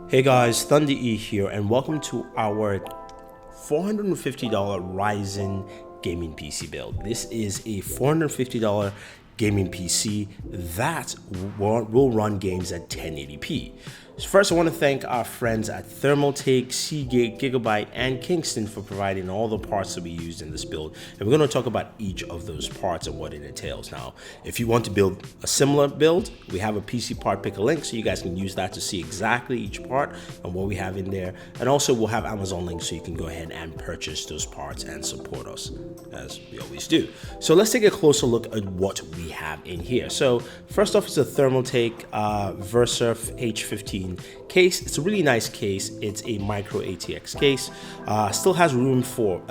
Hey guys, Thunder E here, and welcome to our $450 Ryzen gaming PC build. This is a $450 gaming PC that will run games at 1080p. So first, I want to thank our friends at Thermaltake, Seagate, Gigabyte, and Kingston for providing all the parts that we used in this build. And we're going to talk about each of those parts and what it entails. Now, if you want to build a similar build, we have a PC part picker link, so you guys can use that to see exactly each part and what we have in there. And also, we'll have Amazon links so you can go ahead and purchase those parts and support us, as we always do. So let's take a closer look at what we have in here. So first off, it's a Thermaltake Versurf H15 case. It's a really nice case. It's a micro ATX case. Still has room for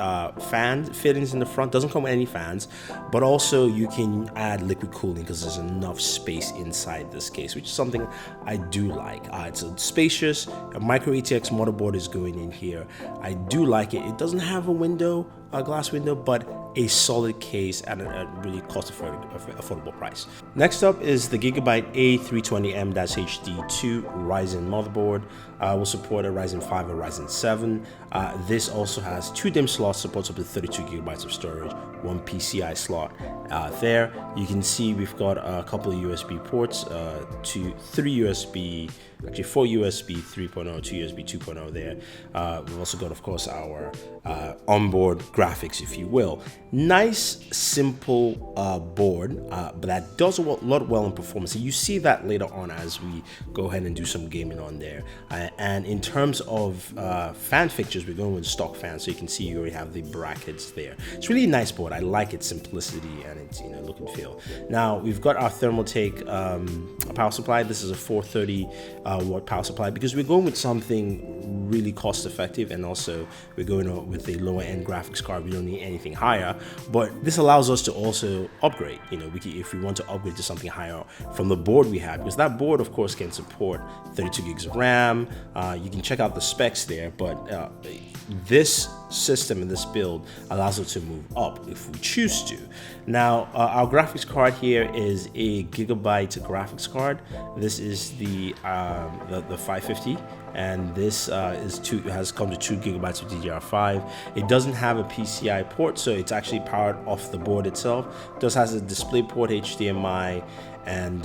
fan fittings in the front. Doesn't come with any fans, but also you can add liquid cooling because there's enough space inside this case, which is something I do like. It's a spacious. A micro ATX motherboard is going in here. I do like it. It doesn't have a window, a glass window, but a solid case at a really cost-affordable price. Next up is the Gigabyte A320M-HD2 Ryzen motherboard. Will support a Ryzen 5 or Ryzen 7. This also has 2 DIMM slots, supports up to 32 gigabytes of storage, 1 PCI slot there. You can see we've got a couple of USB ports, 4 USB 3.0, 2 USB 2.0 there. We've also got, of course, our onboard graphics, if you will. Nice, simple board, but that does a lot well in performance. And you see that later on as we go ahead and do some gaming on there. And in terms of fan fixtures, we're going with stock fans, so you can see you already have the brackets there. It's really a nice board. I like its simplicity and its look and feel. Now we've got our Thermaltake power supply. This is a 430 watt power supply because we're going with something really cost effective, and also we're going with a lower end graphics card. We don't need anything higher, but this allows us to also upgrade. If we want to upgrade to something higher from the board we have, because that board of course can support 32 gigs of RAM. You can check out the specs there, but this system and this build allows us to move up if we choose to. Now our graphics card here is a Gigabyte graphics card. This is the 550, and this has come to 2 gigabytes of DDR5. It doesn't have a PCI port, so it's actually powered off the board itself. It does has a DisplayPort, HDMI, and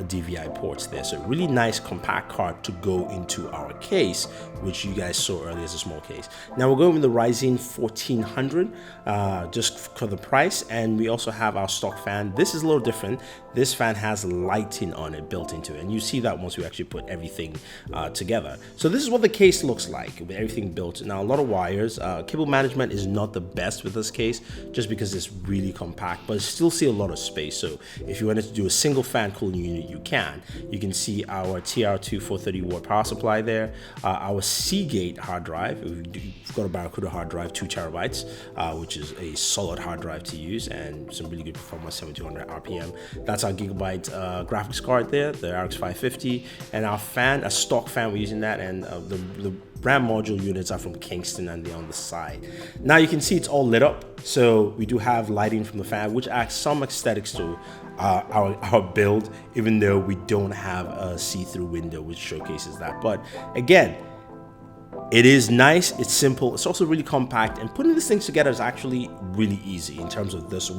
DVI ports there. So really nice compact card to go into our case, which you guys saw earlier as a small case. Now we're going with the Ryzen 1400 just for the price, and we also have our stock fan. This is a little different. This fan has lighting on it built into it, and you see that once we actually put everything together. So this is what the case looks like with everything built. Now a lot of wires. Cable management is not the best with this case just because it's really compact, but still see a lot of space. So if you wanted to do a single fan cooling unit, you can. You can see our TR2 430 watt power supply there. Our Seagate hard drive. We've got a Barracuda hard drive, 2 terabytes, which is a solid hard drive to use, and some really good performance, 7200 RPM. That's our Gigabyte graphics card there, the RX 550, and our fan, a stock fan, we're using that, and the RAM module units are from Kingston, and they're on the side. Now you can see it's all lit up, so we do have lighting from the fan, which adds some aesthetics to our build, even though we don't have a see-through window which showcases that. But again, it is nice, it's simple, it's also really compact, and putting these things together is actually really easy in terms of this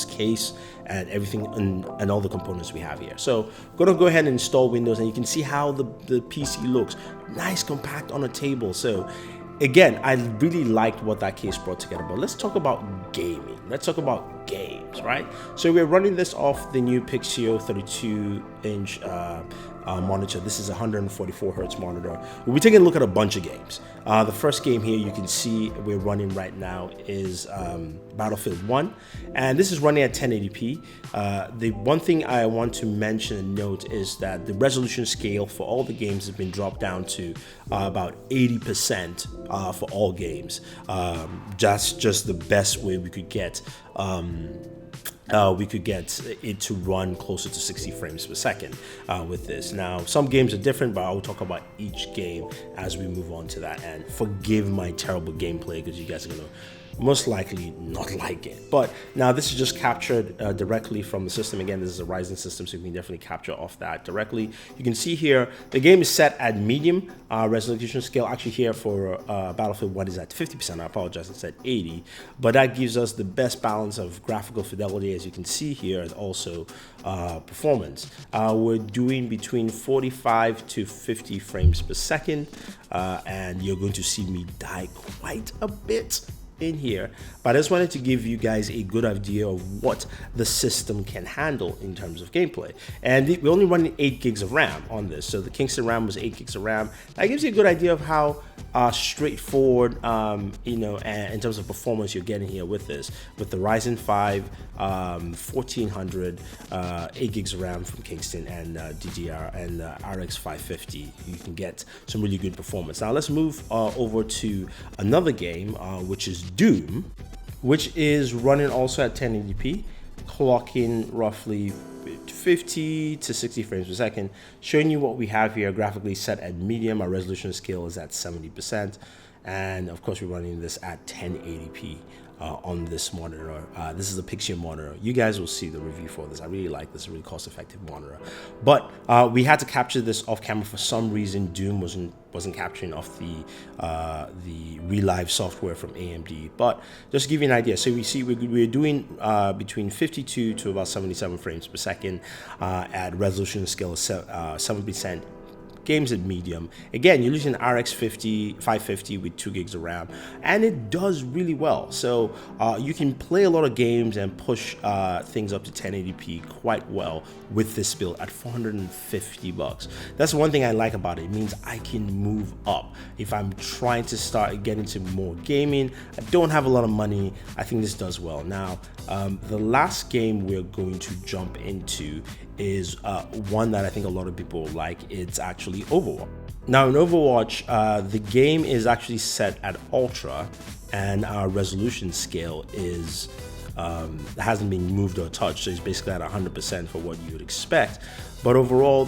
case and everything and all the components we have here. So I'm gonna go ahead and install Windows, and you can see how the PC looks. Nice, compact on a table. So again, I really liked what that case brought together. But let's talk about gaming. Let's talk about games, right? So we're running this off the new Pixio 32-inch monitor. This is a 144 hertz monitor. We'll be taking a look at a bunch of games. The first game here you can see we're running right now is Battlefield 1, and this is running at 1080p. The one thing I want to mention and note is that the resolution scale for all the games has been dropped down to about 80% for all games. That's just the best way we could get it to run closer to 60 frames per second with this. Now, some games are different, but I will talk about each game as we move on to that. And forgive my terrible gameplay because you guys are gonna most likely not like it. But now this is just captured directly from the system. Again, this is a Ryzen system, so you can definitely capture off that directly. You can see here the game is set at medium resolution scale. Actually here for Battlefield 1 is at 50%. I apologize, it's at 80, but that gives us the best balance of graphical fidelity, as you can see here, and also performance. We're doing between 45 to 50 frames per second, and you're going to see me die quite a bit in here, but I just wanted to give you guys a good idea of what the system can handle in terms of gameplay. And we're only running 8 gigs of RAM on this, so the Kingston RAM was 8 gigs of RAM. That gives you a good idea of how straightforward, you know, in terms of performance you're getting here with this, with the Ryzen 5 1400, 8 gigs of RAM from Kingston, and DDR and RX 550. You can get some really good performance. Now let's move over to another game, which is Doom, which is running also at 1080p, clocking roughly 50 to 60 frames per second, showing you what we have here graphically set at medium. Our resolution scale is at 70%, and of course we're running this at 1080p on this monitor. This is a Pixion monitor. You guys will see the review for this. I really like this, really cost-effective monitor. But we had to capture this off camera for some reason. Doom wasn't capturing off the Relive software from AMD. But just to give you an idea, so we see we're doing between 52 to about 77 frames per second at resolution scale of 7%. Games at medium. Again, you're using RX 550 with 2 gigs of RAM, and it does really well. So you can play a lot of games and push things up to 1080p quite well with this build at $450. That's one thing I like about it. It means I can move up. If I'm trying to start getting into more gaming, I don't have a lot of money, I think this does well. Now, the last game we're going to jump into is one that I think a lot of people like. It's actually Overwatch. Now in Overwatch, the game is actually set at Ultra, and our resolution scale is hasn't been moved or touched, so it's basically at 100% for what you would expect. But overall,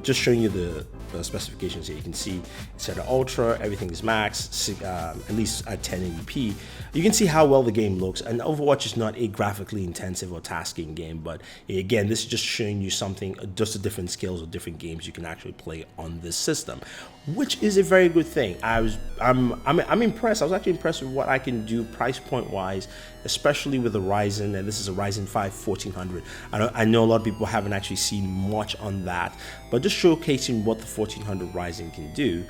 just showing you the specifications here, you can see it's at Ultra, everything is max, at least at 1080p. You can see how well the game looks, and Overwatch is not a graphically intensive or tasking game, but again, this is just showing you something, just the different skills or different games you can actually play on this system, which is a very good thing. I'm impressed. I was actually impressed with what I can do price point wise, especially with the Ryzen, and this is a Ryzen 5 1400. I know a lot of people haven't actually seen much on that, but just showcasing what the 1400 Ryzen can do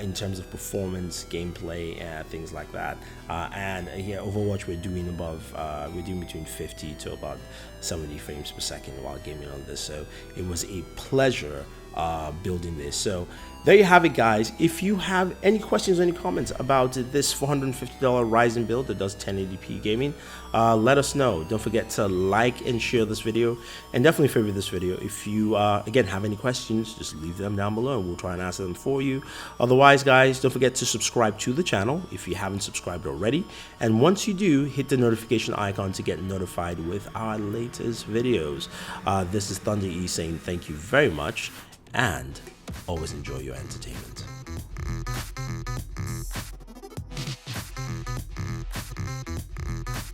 in terms of performance, gameplay, and things like that. And here, Overwatch, we're doing between 50 to about 70 frames per second while gaming on this. So it was a pleasure building this. So there you have it, guys. If you have any questions or any comments about this $450 Ryzen build that does 1080p gaming, let us know. Don't forget to like and share this video, and definitely favorite this video. If you again have any questions, just leave them down below and we'll try and answer them for you. Otherwise, guys, don't forget to subscribe to the channel if you haven't subscribed already, and once you do, hit the notification icon to get notified with our latest videos. This is Thunder E saying thank you very much, and always enjoy your entertainment.